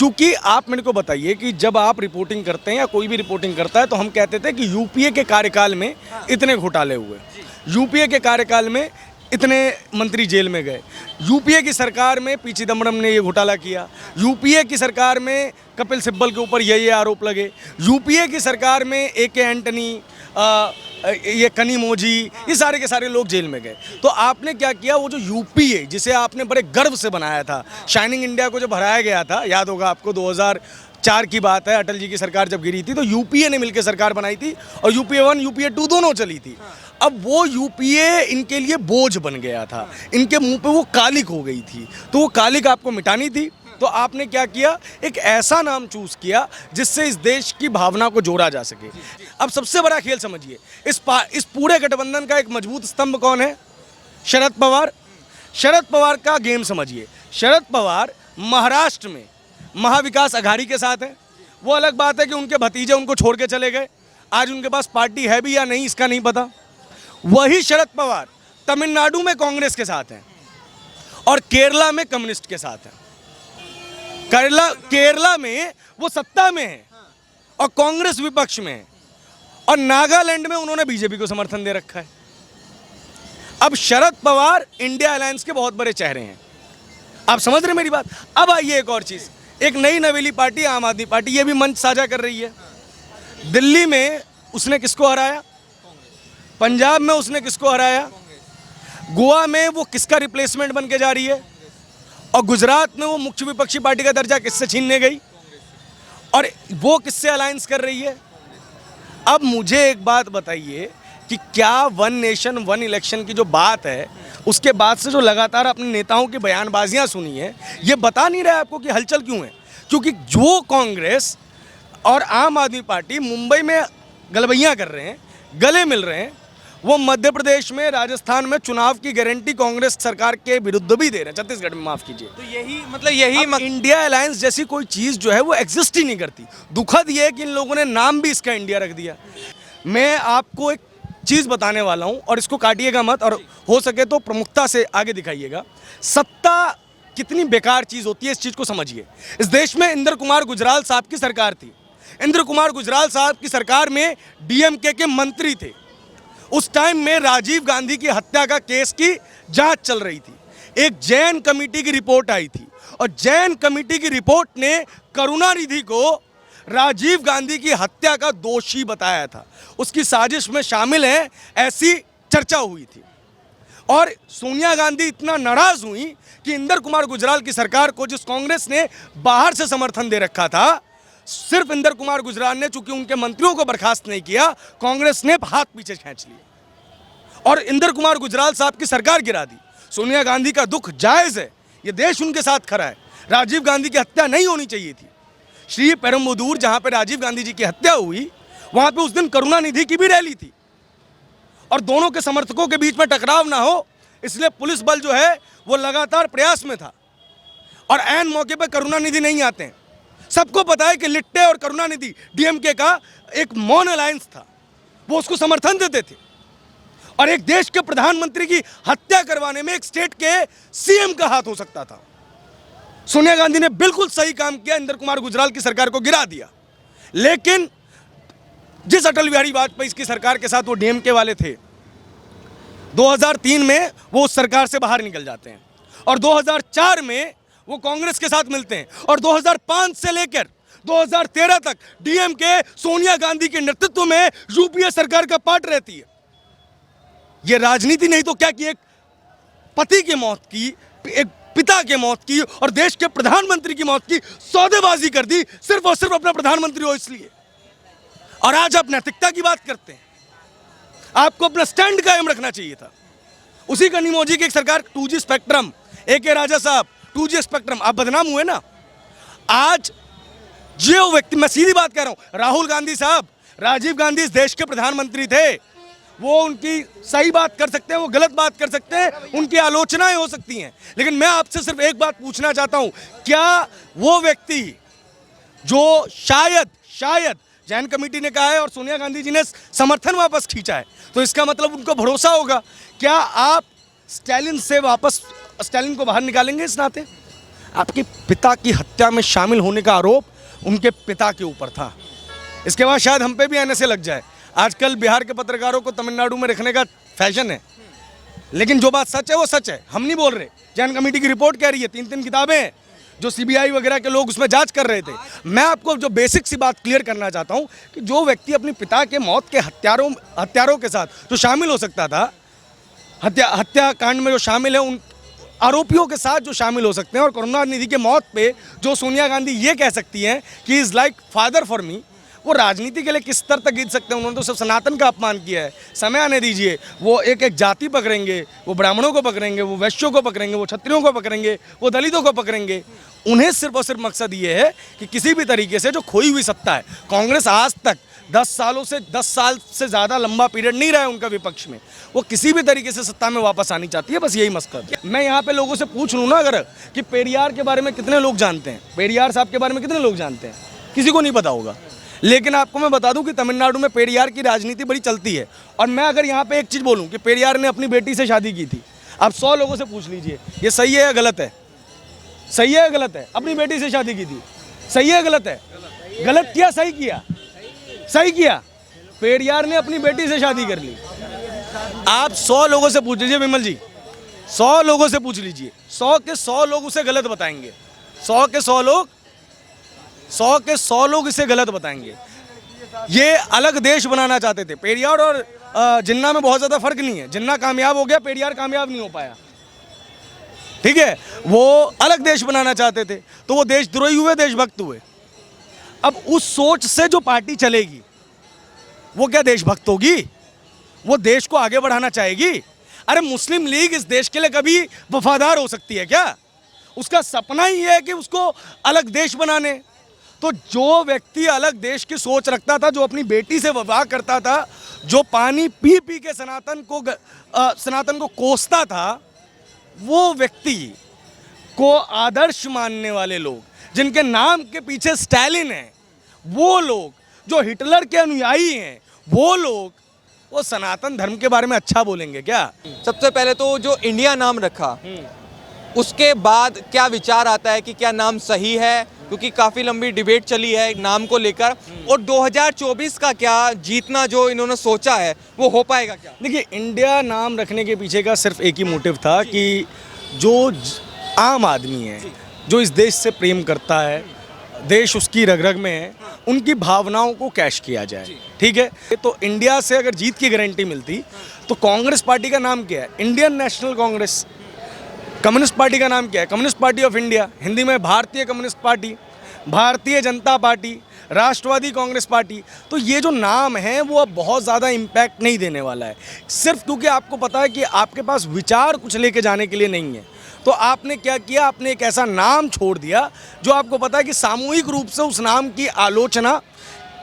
क्योंकि आप मेरे को बताइए कि जब आप रिपोर्टिंग करते हैं या कोई भी रिपोर्टिंग करता है तो हम कहते थे कि यूपीए के कार्यकाल में इतने घोटाले हुए, यूपीए के कार्यकाल में इतने मंत्री जेल में गए, यूपीए की सरकार में पी चिदम्बरम ने ये घोटाला किया, यूपीए की सरकार में कपिल सिब्बल के ऊपर ये आरोप लगे, यूपीए की सरकार में ए.के. एंटनी, ये कनिमोझी, ये सारे के सारे लोग जेल में गए। तो आपने क्या किया, वो जो यूपीए जिसे आपने बड़े गर्व से बनाया था, शाइनिंग इंडिया को जब हराया गया था, याद होगा आपको 2004 की बात है, अटल जी की सरकार जब गिरी थी तो यूपीए ने मिलकर सरकार बनाई थी और यूपीए 1 यूपीए 2 दोनों चली थी। अब वो यूपीए इनके लिए बोझ बन गया था, इनके मुंह पे वो कालिक हो गई थी, तो वो कालिक आपको मिटानी थी। तो आपने क्या किया, एक ऐसा नाम चूज किया जिससे इस देश की भावना को जोड़ा जा सके। अब सबसे बड़ा खेल समझिए, इस पूरे गठबंधन का एक मजबूत स्तंभ कौन है? शरद पवार। शरद पवार का गेम समझिए। शरद पवार महाराष्ट्र में महाविकास अघाड़ी के साथ हैं। वो अलग बात है कि उनके भतीजे उनको छोड़ के चले गए, आज उनके पास पार्टी है भी या नहीं इसका नहीं पता। वही शरद पवार तमिलनाडु में कांग्रेस के साथ हैं और केरला में कम्युनिस्ट के साथ हैं। केरला में वो सत्ता में है और कांग्रेस विपक्ष में है, और नागालैंड में उन्होंने बीजेपी को समर्थन दे रखा है। अब शरद पवार इंडिया अलायंस के बहुत बड़े चेहरे हैं, आप समझ रहे मेरी बात। अब आइए एक और चीज, एक नई नवेली पार्टी आम आदमी पार्टी, ये भी मंच साझा कर रही है। दिल्ली में उसने किसको हराया, पंजाब में उसने किसको हराया, गोवा में वो किसका रिप्लेसमेंट बन के जा रही है, और गुजरात में वो मुख्य विपक्षी पार्टी का दर्जा किससे छीनने गई, और वो किससे अलायंस कर रही है। अब मुझे एक बात बताइए कि क्या वन नेशन वन इलेक्शन की जो बात है, उसके बाद से जो लगातार अपने नेताओं की बयानबाजियां सुनी है, ये बता नहीं रहा है आपको कि हलचल क्यों है? क्योंकि जो कांग्रेस और आम आदमी पार्टी मुंबई में गलबैयां कर रहे हैं, गले मिल रहे हैं, वो मध्य प्रदेश में, राजस्थान में चुनाव की गारंटी कांग्रेस सरकार के विरुद्ध भी दे रहे हैं, छत्तीसगढ़ में माफ कीजिए। तो यही इंडिया अलायंस जैसी कोई चीज जो है वो एग्जिस्ट ही नहीं करती। दुखद ये है कि इन लोगों ने नाम भी इसका इंडिया रख दिया। मैं आपको एक चीज बताने वाला हूं और इसको काटिएगा मत, और हो सके तो प्रमुखता से आगे दिखाइएगा। सत्ता कितनी बेकार चीज होती है, इस चीज को समझिए। इस देश में इंद्र कुमार गुजराल साहब की सरकार थी। इंद्र कुमार गुजराल साहब की सरकार में डीएमके के मंत्री थे। उस टाइम में राजीव गांधी की हत्या का केस की जांच चल रही थी। एक जैन कमेटी की रिपोर्ट आई थी और जैन कमेटी की रिपोर्ट ने करुणानिधि को राजीव गांधी की हत्या का दोषी बताया था, उसकी साजिश में शामिल है, ऐसी चर्चा हुई थी। और सोनिया गांधी इतना नाराज हुई कि इंद्र कुमार गुजराल की सरकार को, जिस कांग्रेस ने बाहर से समर्थन दे रखा था, सिर्फ इंद्र कुमार गुजराल ने, चूंकि उनके मंत्रियों को बर्खास्त नहीं किया, कांग्रेस ने हाथ पीछे खींच लिया और इंद्र कुमार गुजराल साहब की सरकार गिरा दी। सोनिया गांधी का दुख जायज है, ये देश उनके साथ खड़ा है। राजीव गांधी की हत्या नहीं होनी चाहिए थी। श्री पेरुम्बदूर, जहां पे राजीव गांधी जी की हत्या हुई, वहां पे उस दिन करुणानिधि की भी रैली थी, और दोनों के समर्थकों के बीच में टकराव ना हो इसलिए पुलिस बल जो है वो लगातार प्रयास में था। और ऐन मौके पर करुणानिधि नहीं आते हैं। सबको पता है कि लिट्टे और करुणानिधि डीएमके का एक मौन अलायंस था, वो उसको समर्थन देते थे। और एक देश के प्रधानमंत्री की हत्या करवाने में एक स्टेट के सीएम का हाथ हो सकता था। सोनिया गांधी ने बिल्कुल सही काम किया, इंद्र कुमार गुजराल की सरकार को गिरा दिया। लेकिन जिस अटल बिहारी वाजपेयी की सरकार के साथ वो डीएमके वाले थे, 2003 में वो उस सरकार से बाहर निकल जाते हैं और 2004 में वो कांग्रेस के साथ मिलते हैं, और 2005 से लेकर 2013 तक डीएमके सोनिया गांधी के नेतृत्व में यूपीए सरकार का पार्ट रहती है। ये राजनीति नहीं तो क्या कि एक पति की मौत की, एक पिता के मौत की और देश के प्रधानमंत्री की मौत की सौदेबाजी कर दी, सिर्फ और सिर्फ अपना प्रधानमंत्री हो इसलिए। और आज आप नैतिकता की बात करते हैं। आपको अपना स्टैंड कायम रखना चाहिए था। उसी कनिमोझी की एक सरकार, 2G स्पेक्ट्रम, ए.के. राजा साहब, 2G स्पेक्ट्रम, आप बदनाम हुए ना। आज जो व्यक्ति, मैं सीधी बात कह रहा हूं, राहुल गांधी साहब, राजीव गांधी इस देश के प्रधानमंत्री थे। वो उनकी सही बात कर सकते हैं, वो गलत बात कर सकते हैं, उनकी आलोचनाएं हो सकती हैं, लेकिन मैं आपसे सिर्फ एक बात पूछना चाहता हूं, क्या वो व्यक्ति जो शायद जैन कमेटी ने कहा है और सोनिया गांधी जी ने समर्थन वापस खींचा है, तो इसका मतलब उनको भरोसा होगा, क्या आप स्टालिन को बाहर निकालेंगे इस नाते? आपके पिता की हत्या में शामिल होने का आरोप उनके पिता के ऊपर था। इसके बाद शायद हम पे भी आने से लग जाए। आजकल बिहार के पत्रकारों को तमिलनाडु में रखने का फैशन है, लेकिन जो बात सच है वो सच है, हम नहीं बोल रहे। चयन कमेटी की रिपोर्ट कह रही है, 3 किताबें हैं जो सीबीआई वगैरह के लोग उसमें जांच कर रहे थे। मैं आपको जो बेसिक सी बात क्लियर करना चाहता हूं कि जो व्यक्ति अपने पिता के मौत के हत्यारों के साथ जो शामिल हो सकता था, हत्याकांड में जो शामिल है, उन आरोपियों के साथ जो शामिल हो सकते हैं, और करुणानिधि के मौत पे जो सोनिया गांधी ये कह सकती हैं कि is like father for me, वो राजनीति के लिए किस स्तर तक गिर सकते हैं। उन्होंने तो सब सनातन का अपमान किया है। समय आने दीजिए, वो एक एक जाति पकड़ेंगे, वो ब्राह्मणों को पकड़ेंगे, वो वैश्यों को पकड़ेंगे, वो क्षत्रियों को पकड़ेंगे, वो दलितों को पकड़ेंगे। उन्हें सिर्फ और सिर्फ मकसद ये है कि किसी भी तरीके से जो खोई हुई सत्ता है, कांग्रेस आज तक 10 साल से ज़्यादा लंबा पीरियड नहीं रहा है उनका विपक्ष में, वो किसी भी तरीके से सत्ता में वापस आनी चाहती है। बस यही मकसद है। मैं यहाँ पे लोगों से पूछ लूँ ना अगर कि पेरियार के बारे में कितने लोग जानते हैं, पेरियार साहब के बारे में कितने लोग जानते हैं, किसी को नहीं पता होगा। लेकिन आपको मैं बता दूं कि तमिलनाडु में पेरियार की राजनीति बड़ी चलती है। और मैं अगर यहाँ पे एक चीज़ बोलूँ कि पेरियार ने अपनी बेटी से शादी की थी, आप 100 लोगों से पूछ लीजिए ये सही है या गलत है, सही है या गलत है। अपनी बेटी से शादी की थी, सही है गलत है, गलत किया सही किया, सही किया। पेरियार ने अपनी बेटी से शादी कर ली। आप 100 लोगों से पूछ लीजिए विमल जी, 100 लोगों से पूछ लीजिए, 100 के 100 लोग उसे गलत बताएंगे। 100 के 100 लोग इसे गलत बताएंगे। ये अलग देश बनाना चाहते थे। पेरियार और जिन्ना में बहुत ज़्यादा फर्क नहीं है। जिन्ना कामयाब हो गया, पेरियार कामयाब नहीं हो पाया, ठीक है। वो अलग देश बनाना चाहते थे, तो वो देशद्रोही हुए, देशभक्त हुए। अब उस सोच से जो पार्टी चलेगी वो क्या देशभक्त होगी? वो देश को आगे बढ़ाना चाहेगी? अरे मुस्लिम लीग इस देश के लिए कभी वफादार हो सकती है क्या? उसका सपना ही है कि उसको अलग देश बनाने। तो जो व्यक्ति अलग देश की सोच रखता था, जो अपनी बेटी से विवाह करता था, जो पानी पी पी के सनातन को कोसता था, वो व्यक्ति को आदर्श मानने वाले लोग, जिनके नाम के पीछे स्टालिन है, वो लोग जो हिटलर के अनुयायी हैं, वो लोग वो सनातन धर्म के बारे में अच्छा बोलेंगे क्या? सबसे पहले तो जो इंडिया नाम रखा, उसके बाद क्या विचार आता है कि क्या नाम सही है? क्योंकि काफ़ी लंबी डिबेट चली है नाम को लेकर। और 2024 का क्या जीतना जो इन्होंने सोचा है वो हो पाएगा क्या? देखिए, इंडिया नाम रखने के पीछे का सिर्फ एक ही मोटिव था कि जो आम आदमी है, जो इस देश से प्रेम करता है, देश उसकी रग रग में है, उनकी भावनाओं को कैश किया जाए, ठीक है। तो इंडिया से अगर जीत की गारंटी मिलती तो कांग्रेस पार्टी का नाम क्या है? Indian National Congress. Communist party का नाम क्या है? Communist party of India. Hindi में भारतीय communist party, Bharatiya Janata party, राष्ट्रवादी कांग्रेस पार्टी। तो ये जो नाम है वो अब बहुत ज़्यादा इम्पैक्ट नहीं देने वाला है, सिर्फ क्योंकि आपको पता है कि आपके पास विचार कुछ लेके जाने के लिए नहीं है। तो आपने क्या किया? आपने एक ऐसा नाम छोड़ दिया जो आपको पता है कि सामूहिक रूप से उस नाम की आलोचना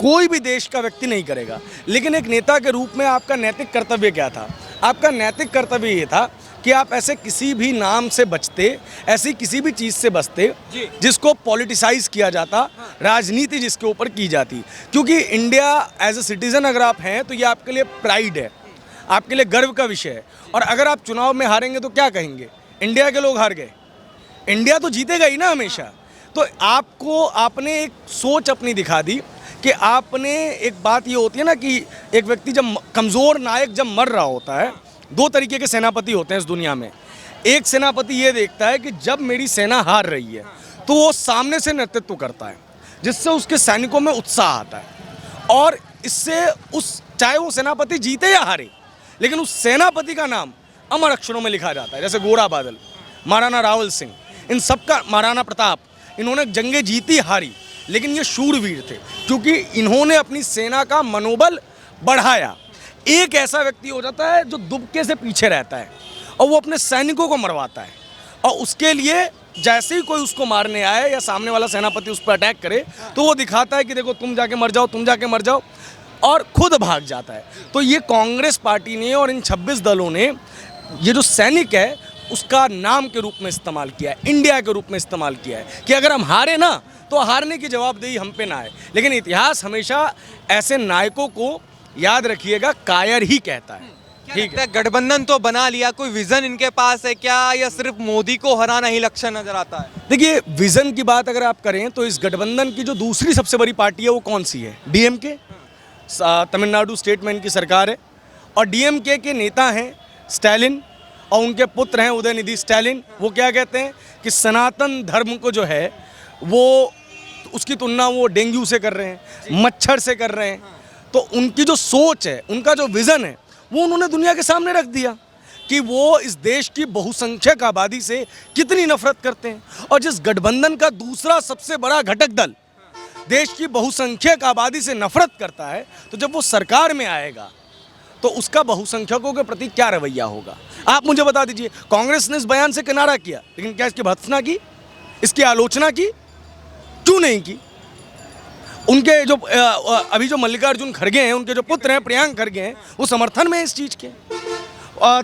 कोई भी देश का व्यक्ति नहीं करेगा। लेकिन एक नेता के रूप में आपका नैतिक कर्तव्य क्या था? आपका नैतिक कर्तव्य ये था कि आप ऐसे किसी भी नाम से बचते, ऐसी किसी भी चीज़ से बचते जिसको पॉलिटिसाइज किया जाता, राजनीति जिसके ऊपर की जाती। क्योंकि इंडिया एज ए सिटीज़न अगर आप हैं तो ये आपके लिए प्राइड है, आपके लिए गर्व का विषय है। और अगर आप चुनाव में हारेंगे तो क्या कहेंगे? इंडिया के लोग हार गए। इंडिया तो जीतेगा ही ना हमेशा। तो आपने एक सोच अपनी दिखा दी कि आपने, एक बात ये होती है ना कि एक व्यक्ति जब कमज़ोर नायक जब मर रहा होता है, 2 तरीके के सेनापति होते हैं इस दुनिया में। एक सेनापति ये देखता है कि जब मेरी सेना हार रही है तो वो सामने से नेतृत्व करता है, जिससे उसके सैनिकों में उत्साह आता है, और इससे चाहे वो सेनापति जीते या हारे, लेकिन उस सेनापति का नाम अमर अक्षरों में लिखा जाता है। जैसे गोरा बादल, महाराणा रावल सिंह, इन सब का, महाराणा प्रताप, इन्होंने जंगें जीती हारी, लेकिन ये शूरवीर थे क्योंकि इन्होंने अपनी सेना का मनोबल बढ़ाया। एक ऐसा व्यक्ति हो जाता है जो दुबके से पीछे रहता है और वो अपने सैनिकों को मरवाता है, और उसके लिए जैसे ही कोई उसको मारने आए या सामने वाला सेनापति उस पर अटैक करे तो वो दिखाता है कि देखो तुम जाके मर जाओ, तुम जाके मर जाओ, और खुद भाग जाता है। तो ये कांग्रेस पार्टी ने और इन 26 दलों ने ये जो सैनिक है उसका नाम के रूप में इस्तेमाल किया है, इंडिया के रूप में इस्तेमाल किया है कि अगर हम हारे ना तो हारने की जवाबदेही हम पे ना आए। लेकिन इतिहास हमेशा ऐसे नायकों को, याद रखिएगा, कायर ही कहता है। क्या ठीक लगता है गठबंधन तो बना लिया, कोई विजन इनके पास है क्या, या सिर्फ मोदी को हराना ही लक्ष्य नजर आता है? देखिए, विजन की बात अगर आप करें तो इस गठबंधन की जो दूसरी सबसे बड़ी पार्टी है वो कौन सी है? डीएमके। तमिलनाडु स्टेट में इनकी सरकार है और डीएमके के नेता हैं स्टैलिन और उनके पुत्र हैं उदयनिधि स्टैलिन। वो क्या कहते हैं कि सनातन धर्म को जो है वो उसकी तुलना वो डेंगू से कर रहे हैं, मच्छर से कर रहे हैं। तो उनकी जो सोच है, उनका जो विज़न है, वो उन्होंने दुनिया के सामने रख दिया कि वो इस देश की बहुसंख्यक आबादी से कितनी नफरत करते हैं। और जिस गठबंधन का दूसरा सबसे बड़ा घटक दल देश की बहुसंख्यक आबादी से नफरत करता है, तो जब वो सरकार में आएगा तो उसका बहुसंख्यकों के प्रति क्या रवैया होगा? आप मुझे बता दीजिए। कांग्रेस ने इस बयान से किनारा किया, लेकिन क्या इसकी भर्त्सना की, इसकी आलोचना की? क्यों नहीं की? उनके जो अभी जो मल्लिकार्जुन खड़गे हैं, उनके जो पुत्र हैं प्रियांक खड़गे हैं, वो समर्थन में है इस चीज़ के।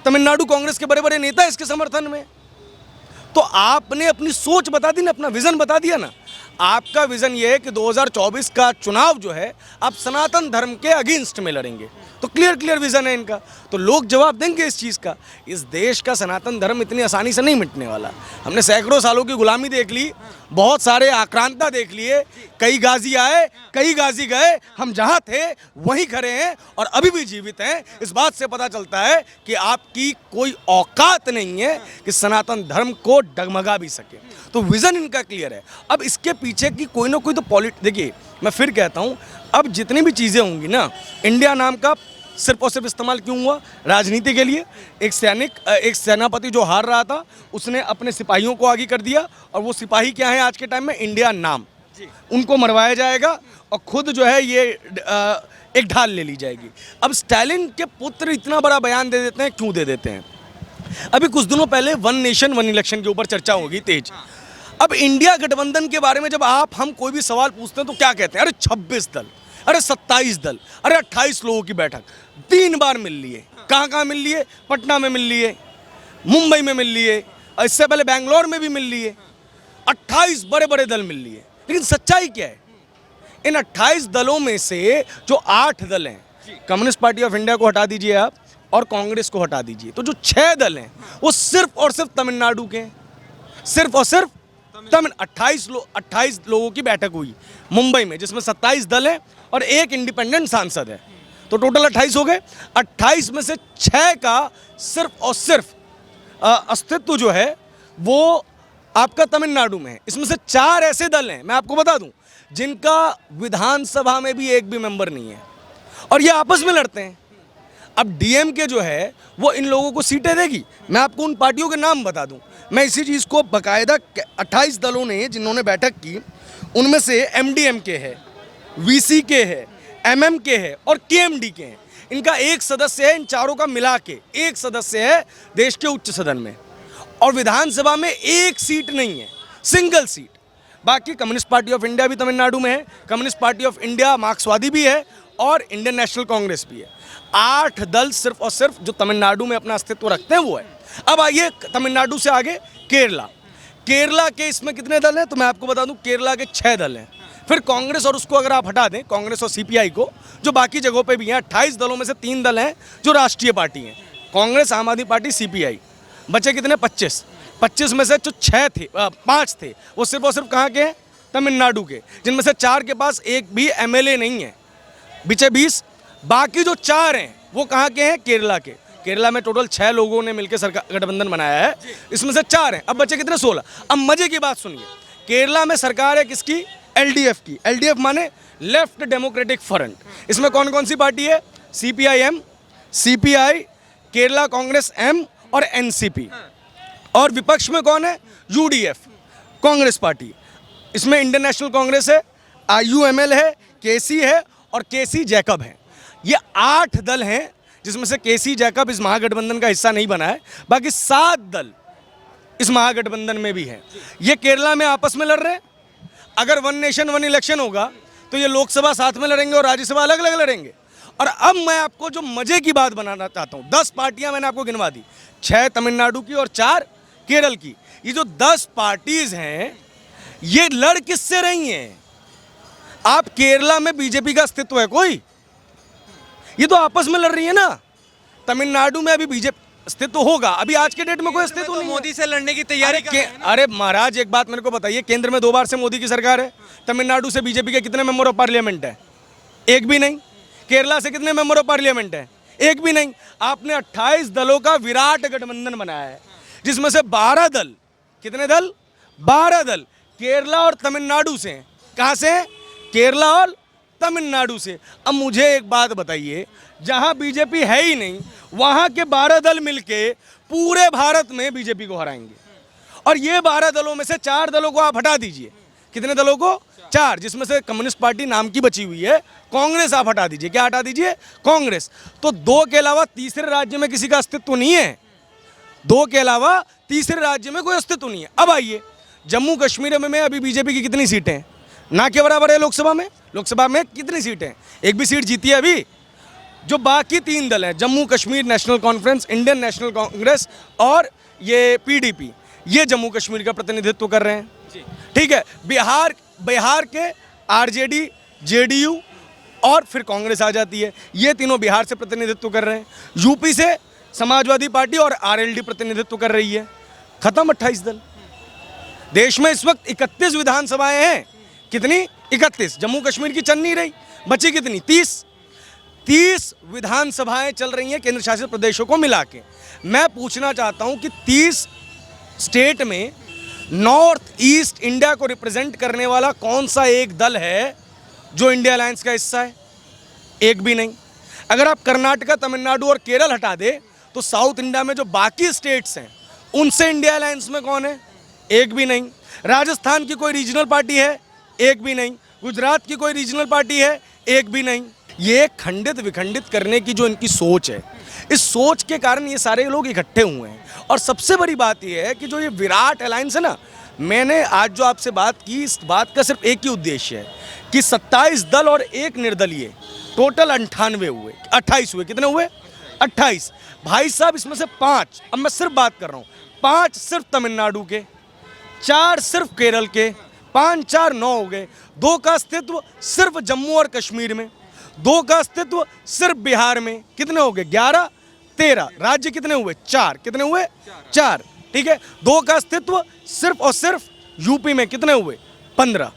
तमिलनाडु कांग्रेस के बड़े बड़े नेता इसके समर्थन में। तो आपने अपनी सोच बता दी ना, अपना विज़न बता दिया ना। आपका विज़न ये है कि 2024 का चुनाव जो है आप सनातन धर्म के अगेंस्ट में लड़ेंगे। तो क्लियर विज़न है इनका, तो लोग जवाब देंगे इस चीज़ का। इस देश का सनातन धर्म इतनी आसानी से नहीं मिटने वाला। हमने सैकड़ों सालों की गुलामी देख ली, बहुत सारे आक्रांता देख लिए, कई गाजी आए, कई गाजी गए, हम जहाँ थे वहीं खड़े हैं और अभी भी जीवित हैं। इस बात से पता चलता है कि आपकी कोई औकात नहीं है कि सनातन धर्म को डगमगा भी सके। तो विज़न इनका क्लियर है। अब इसके पीछे की कोई ना कोई तो देखिए, मैं फिर कहता हूँ, अब जितनी भी चीज़ें होंगी ना, इंडिया नाम का सिर्फ और सिर्फ इस्तेमाल क्यों हुआ? राजनीति के लिए। एक सेनापति जो हार रहा था, उसने अपने सिपाहियों को आगे कर दिया, और वो सिपाही क्या है आज के टाइम में? इंडिया नाम। उनको मरवाया जाएगा और खुद जो है ये एक ढाल ले ली जाएगी। अब स्टालिन के पुत्र इतना बड़ा बयान दे देते हैं, क्यों दे देते हैं? अभी कुछ दिनों पहले वन नेशन वन इलेक्शन के ऊपर चर्चा होगी तेज। अब इंडिया गठबंधन के बारे में जब हम कोई भी सवाल पूछते हैं तो क्या कहते हैं? अरे 26 दल, अरे 27 दल, अरे 28 लोगों की बैठक 3 बार मिल ली है। कहाँ मिल ली है? पटना में मिल ली है, मुंबई में मिल ली है, और इससे पहले बैंगलोर में भी मिल ली है। 28 बड़े बड़े दल मिल लिए। लेकिन सच्चाई क्या है? इन 28 दलों में से जो 8 दल हैं, कम्युनिस्ट पार्टी ऑफ इंडिया को हटा दीजिए आप और कांग्रेस को हटा दीजिए, तो जो 6 दल हैं वो सिर्फ और सिर्फ तमिलनाडु के हैं। सिर्फ और सिर्फ 28 लोगों की बैठक हुई मुंबई में, जिसमें 27 दल हैं और एक इंडिपेंडेंट सांसद है। तो टोटल 28 हो गए। 28 में से 6 का सिर्फ और सिर्फ अस्तित्व जो है वो आपका तमिलनाडु में है। इसमें से 4 ऐसे दल हैं, मैं आपको बता दूं, जिनका विधानसभा में भी एक भी मेंबर नहीं है, और ये आपस में लड़ते हैं। अब डीएमके जो है वो इन लोगों को सीटें देगी। मैं आपको उन पार्टियों के नाम बता दूं। मैं इसी चीज़ को बाकायदा 28 दलों ने जिन्होंने बैठक की, उनमें से एमडीएमके है, वीसीके है, एमएमके है और केएमडीके है। इनका एक सदस्य है, इन चारों का मिला के एक सदस्य है देश के उच्च सदन में, और विधानसभा में एक सीट नहीं है, सिंगल सीट। बाकी कम्युनिस्ट पार्टी ऑफ इंडिया भी तमिलनाडु में है, कम्युनिस्ट पार्टी ऑफ इंडिया मार्क्सवादी भी है और इंडियन नेशनल कांग्रेस भी है। 8 दल सिर्फ और सिर्फ जो तमिलनाडु में अपना अस्तित्व रखते हैं वो है। अब आइए तमिलनाडु से आगे केरला के इसमें कितने दल हैं? तो मैं आपको बता दूं, केरला के 6 दल हैं। फिर कांग्रेस और उसको अगर आप हटा दें, कांग्रेस और सीपीआई को, जो बाकी जगहों पे भी हैं, 28 दलों में से 3 दल हैं जो राष्ट्रीय पार्टी हैं, कांग्रेस, आम आदमी पार्टी, सीपीआई। बचे कितने? 25 में से जो 5 थे वो सिर्फ और सिर्फ कहाँ के हैं? तमिलनाडु के, जिनमें से 4 के पास एक भी एमएलए नहीं है। बचे 20। बाकी जो 4 हैं वो कहाँ के हैं? केरला के। केरला में टोटल 6 लोगों ने मिलकर सरकार गठबंधन बनाया है, इसमें से 4 हैं। अब बचे कितने? 16। अब मजे की बात सुनिए, केरला में सरकार है किसकी? एलडीएफ की। एलडीएफ माने लेफ्ट डेमोक्रेटिक फ्रंट। इसमें कौन कौन सी पार्टी है? CPIM, CPI, Kerala Congress M और एनसीपी। और विपक्ष में कौन है? UDF, Congress party. इसमें इंडियन नेशनल कांग्रेस है, आईयूएमएल है, केसी है और केसी जैकब है। ये 8 दल हैं, जिसमें से केसी जैकब इस महागठबंधन का हिस्सा नहीं बना है। बाकी 7 दल इस महागठबंधन में भी हैं। ये केरला में आपस में लड़ रहे हैं। अगर वन नेशन वन इलेक्शन होगा तो ये लोकसभा साथ में लड़ेंगे और राज्यसभा अलग अलग लड़ेंगे। और अब मैं आपको जो मजे की बात बनाना चाहता हूँ, 10 पार्टियां मैंने आपको गिनवा दी, 6 तमिलनाडु की और 4 केरल की। ये जो 10 पार्टीज हैं ये लड़ किससे रही हैं? आप केरला में बीजेपी का अस्तित्व है कोई? ये तो आपस में लड़ रही है ना। तमिलनाडु में अभी बीजेपी अस्तित्व होगा, अभी आज के डेट में कोई अस्तित्व तो नहीं है। मोदी से लड़ने की तैयारी कर रहे हैं ना। अरे महाराज एक बात मेरे को बताइए, केंद्र में 2 बार से मोदी की सरकार है, तमिलनाडु से बीजेपी के कितने मेंबर ऑफ पार्लियामेंट है? एक भी नहीं। केरला से कितने मेंबर ऑफ पार्लियामेंट है? एक भी नहीं। आपने 28 दलों का विराट गठबंधन बनाया है, जिसमें से 12 दल, कितने दल? 12 दल केरला और तमिलनाडु से। कहां से? केरला और तमिलनाडु से। अब मुझे एक बात बताइए, जहां बीजेपी है ही नहीं, वहां के 12 दल मिलके पूरे भारत में बीजेपी को हराएंगे। और ये 12 दलों में से 4 दलों को आप हटा दीजिए। कितने दलों को? 4, जिसमें से कम्युनिस्ट पार्टी नाम की बची हुई है, कांग्रेस आप हटा दीजिए। क्या हटा दीजिए? कांग्रेस। तो 2 के अलावा तीसरे राज्य में किसी का अस्तित्व नहीं है। 2 के अलावा तीसरे राज्य में कोई अस्तित्व नहीं है। अब आइए, जम्मू कश्मीर में अभी बीजेपी की कितनी सीटें हैं? ना के बराबर है लोकसभा में। लोकसभा में कितनी सीटें हैं? एक भी सीट जीती है अभी। जो बाकी 3 दल हैं, Jammu Kashmir national conference, Indian National Congress और ये पीडीपी, ये जम्मू कश्मीर का प्रतिनिधित्व कर रहे हैं। ठीक है। बिहार के आरजेडी, जेडीयू और फिर कांग्रेस आ जाती है, ये तीनों बिहार से प्रतिनिधित्व कर रहे हैं। यूपी से समाजवादी पार्टी और आरएलडी प्रतिनिधित्व कर रही है। खत्म 28 दल। देश में इस वक्त 31 विधानसभाएं हैं। कितनी? 31। जम्मू कश्मीर की चल नहीं रही, बची कितनी? 30 विधानसभाएं चल रही हैं केंद्र शासित प्रदेशों को मिला के। मैं पूछना चाहता हूं कि 30 स्टेट में नॉर्थ ईस्ट इंडिया को रिप्रेजेंट करने वाला कौन सा एक दल है जो इंडिया अलायंस का हिस्सा है? एक भी नहीं। अगर आप कर्नाटका, तमिलनाडु और केरल हटा दे तो साउथ इंडिया में जो बाकी स्टेट्स हैं उनसे इंडिया अलायंस में कौन है? एक भी नहीं। राजस्थान की कोई रीजनल पार्टी है? एक भी नहीं। गुजरात की कोई रीजनल पार्टी है? एक भी नहीं। ये खंडित विखंडित करने की जो इनकी सोच है, इस सोच के कारण ये सारे लोग इकट्ठे हुए हैं। और सबसे बड़ी बात ये है कि जो ये विराट अलायंस है ना, मैंने आज जो आपसे बात की, इस बात का सिर्फ एक ही उद्देश्य है कि 27 दल और 1 निर्दलीय, टोटल 98 हुए, 28 हुए। कितने हुए? 28। भाई साहब, इसमें से 5, अब मैं सिर्फ बात कर रहा हूँ, 5 सिर्फ तमिलनाडु के, 4 सिर्फ केरल के, 5 4 9 हो गए। 2 का अस्तित्व सिर्फ जम्मू और कश्मीर में, 2 का अस्तित्व सिर्फ बिहार में। कितने हो गए? 11 13 राज्य। कितने हुए? 4। कितने हुए? 4। ठीक है। 2 का अस्तित्व सिर्फ और सिर्फ यूपी में। कितने हुए? 15।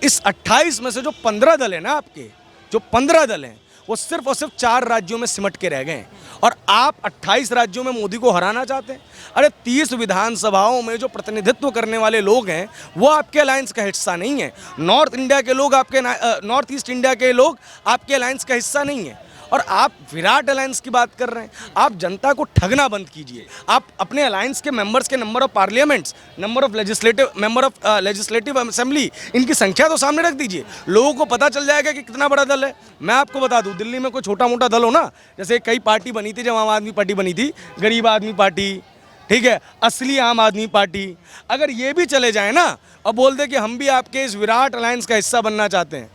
इस 28 में से जो 15 दल है ना, आपके जो 15 दल हैं, वो सिर्फ और सिर्फ 4 राज्यों में सिमट के रह गए हैं। और आप 28 राज्यों में मोदी को हराना चाहते हैं? अरे 30 विधानसभाओं में जो प्रतिनिधित्व करने वाले लोग हैं वो आपके अलायंस का हिस्सा नहीं है। नॉर्थ इंडिया के लोग आपके नॉर्थ ईस्ट इंडिया के लोग आपके अलायंस का हिस्सा नहीं है। और आप विराट अलायंस की बात कर रहे हैं। आप जनता को ठगना बंद कीजिए। आप अपने अलायंस के मेंबर्स के number of parliaments, number of legislative assembly, इनकी संख्या तो सामने रख दीजिए। लोगों को पता चल जाएगा कि कितना बड़ा दल है। मैं आपको बता दूं, दिल्ली में कोई छोटा मोटा दल हो ना, जैसे कई पार्टी बनी थी, जब आम आदमी पार्टी बनी थी, गरीब आदमी पार्टी, ठीक है, असली आम आदमी पार्टी, अगर ये भी चले जाए ना और बोल दे कि हम भी आपके इस विराट अलायंस का हिस्सा बनना चाहते हैं,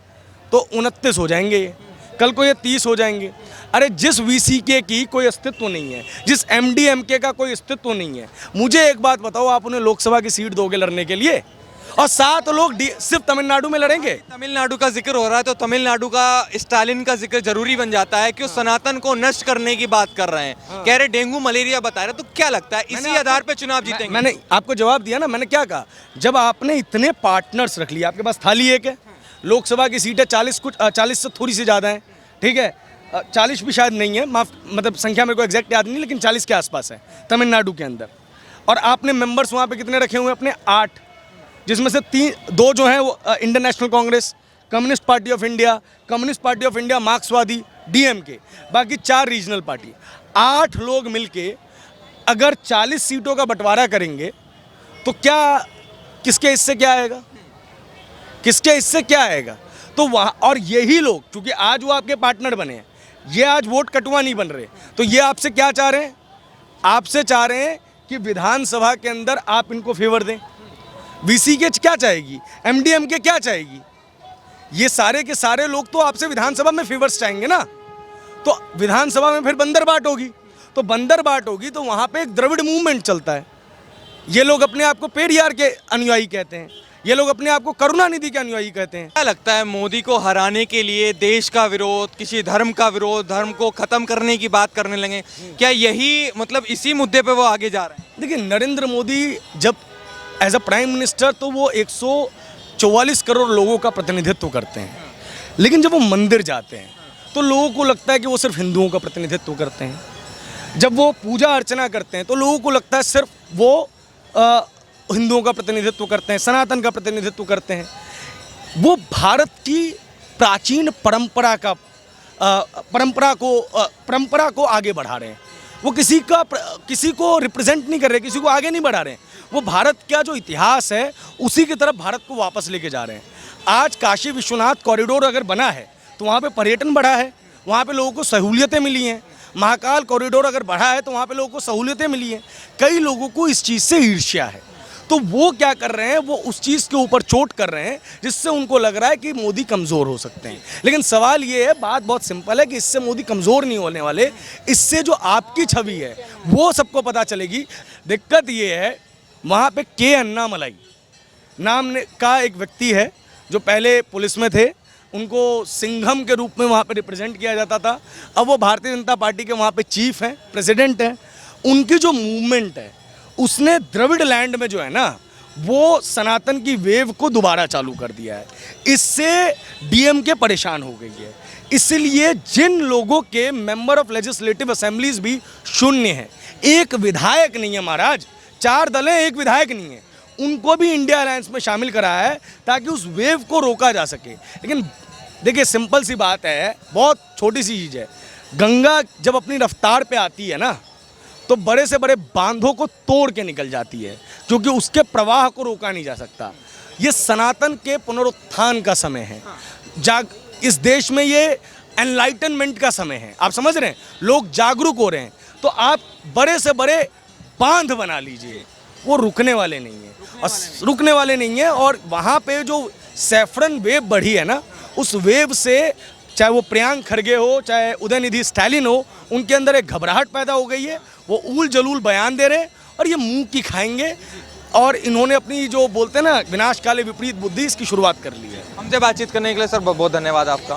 तो 29 हो जाएंगे ये, कल को ये 30 हो जाएंगे। अरे जिस वीसीके की कोई अस्तित्व नहीं है, जिस एमडीएमके का कोई अस्तित्व नहीं है, मुझे एक बात बताओ, आप उन्हें लोकसभा की सीट दोगे लड़ने के लिए? और 7 लोग सिर्फ तमिलनाडु में लड़ेंगे। तमिलनाडु का जिक्र हो रहा है तो तमिलनाडु का स्टालिन का जिक्र जरूरी बन जाता है कि वो सनातन को नष्ट करने की बात कर रहे हैं। कह रहे डेंगू मलेरिया बता रहे, तो क्या लगता है इसी आधार पे चुनाव जीतेंगे? मैंने आपको जवाब दिया ना। मैंने क्या कहा? जब आपने इतने पार्टनर्स रख लिए, आपके पास थाली एक है, लोकसभा की सीटें 40 से थोड़ी सी ज़्यादा हैं, ठीक है, 40 भी शायद नहीं है, मतलब संख्या मेरे को एग्जैक्ट याद नहीं, लेकिन 40 के आसपास है तमिलनाडु के अंदर। और आपने मेंबर्स वहाँ पे कितने रखे हुए हैं? अपने 8, जिसमें से 2 जो हैं वो Indian National Congress, communist party of India, मार्क्सवादी, डीएमके, बाकी 4 रीजनल पार्टी। 8 लोग मिलके अगर 40 सीटों का बंटवारा करेंगे तो क्या, किसके हिस्से क्या आएगा? किसके हिस्से क्या आएगा? तो वहाँ, और यही लोग, क्योंकि आज वो आपके पार्टनर बने हैं, ये आज वोट कटुआ नहीं बन रहे, तो ये आपसे क्या चाह रहे हैं? आपसे चाह रहे हैं कि विधानसभा के अंदर आप इनको फेवर दें। वीसीके क्या चाहेगी? एमडीएमके क्या चाहेगी? ये सारे के सारे लोग तो आपसे विधानसभा में फेवर्स चाहेंगे ना। तो विधानसभा में फिर बंदरबाट होगी, तो बंदरबाट होगी तो वहाँ पे एक द्रविड़ मूवमेंट चलता है। ये लोग अपने आप को पेरियार के अनुयायी कहते हैं, ये लोग अपने आप को करुणानिधि के अनुयायी कहते हैं। क्या लगता है मोदी को हराने के लिए देश का विरोध, किसी धर्म का विरोध, धर्म को खत्म करने की बात करने लगे, क्या यही मतलब इसी मुद्दे पे वो आगे जा रहे हैं? देखिए, नरेंद्र मोदी जब एज अ प्राइम मिनिस्टर तो वो 144 करोड़ लोगों का प्रतिनिधित्व करते हैं, लेकिन जब वो मंदिर जाते हैं तो लोगों को लगता है कि वो सिर्फ हिंदुओं का प्रतिनिधित्व करते हैं। जब वो पूजा अर्चना करते हैं तो लोगों को लगता है सिर्फ वो हिंदुओं का प्रतिनिधित्व करते हैं, सनातन का प्रतिनिधित्व करते हैं। वो भारत की प्राचीन परंपरा को आगे बढ़ा रहे हैं। वो किसी को रिप्रेजेंट नहीं कर रहे, किसी को आगे नहीं बढ़ा रहे हैं। वो भारत का जो इतिहास है उसी की तरफ भारत को वापस लेके जा रहे हैं। आज काशी विश्वनाथ कॉरिडोर अगर बना है तो वहाँ पे पर्यटन बढ़ा है, वहाँ पे लोगों को सहूलियतें मिली हैं। महाकाल कॉरिडोर अगर बढ़ा है तो वहाँ पे लोगों को सहूलियतें मिली हैं। कई लोगों को इस चीज़ से ईर्ष्या है, तो वो क्या कर रहे हैं, वो उस चीज़ के ऊपर चोट कर रहे हैं जिससे उनको लग रहा है कि मोदी कमज़ोर हो सकते हैं। लेकिन सवाल ये है, बात बहुत सिंपल है कि इससे मोदी कमज़ोर नहीं होने वाले। इससे जो आपकी छवि है वो सबको पता चलेगी। दिक्कत ये है, वहाँ पे के अन्नामलाई नाम का एक व्यक्ति है जो पहले पुलिस में थे, उनको सिंघम के रूप में वहाँ पे रिप्रेजेंट किया जाता था। अब वो भारतीय जनता पार्टी के वहाँ पे चीफ हैं, प्रेसिडेंट हैं। उनकी जो मूवमेंट है उसने द्रविड़ लैंड में जो है ना, वो सनातन की वेव को दोबारा चालू कर दिया है। इससे डीएमके परेशान हो गई है। इसलिए जिन लोगों के मेंबर ऑफ लेजिस्लेटिव असेंबलीज भी शून्य है, एक विधायक नहीं है महाराज, 4 दल हैं, एक विधायक नहीं है, उनको भी इंडिया अलायंस में शामिल कराया है ताकि उस वेव को रोका जा सके। लेकिन देखिए, सिंपल सी बात है, बहुत छोटी सी चीज़ है। गंगा जब अपनी रफ्तार पे आती है ना तो बड़े से बड़े बांधों को तोड़ के निकल जाती है, क्योंकि उसके प्रवाह को रोका नहीं जा सकता। ये सनातन के पुनरुत्थान का समय है। इस देश में ये एनलाइटनमेंट का समय है। आप समझ रहे हैं, लोग जागरूक हो रहे हैं, तो आप बड़े से बड़े बांध बना लीजिए, वो रुकने वाले नहीं है। और वहाँ पे जो सैफरन वेव बढ़ी है ना, उस वेव से चाहे वो प्रियंक खड़गे हो, चाहे उदयनिधि स्टैलिन हो, उनके अंदर एक घबराहट पैदा हो गई है। वो ऊल जलूल बयान दे रहे हैं और ये मुंह की खाएंगे। और इन्होंने अपनी जो बोलते हैं ना, विनाश काले विपरीत बुद्धि, इसकी शुरुआत कर ली है। हमसे बातचीत करने के लिए सर बहुत बहुत धन्यवाद आपका।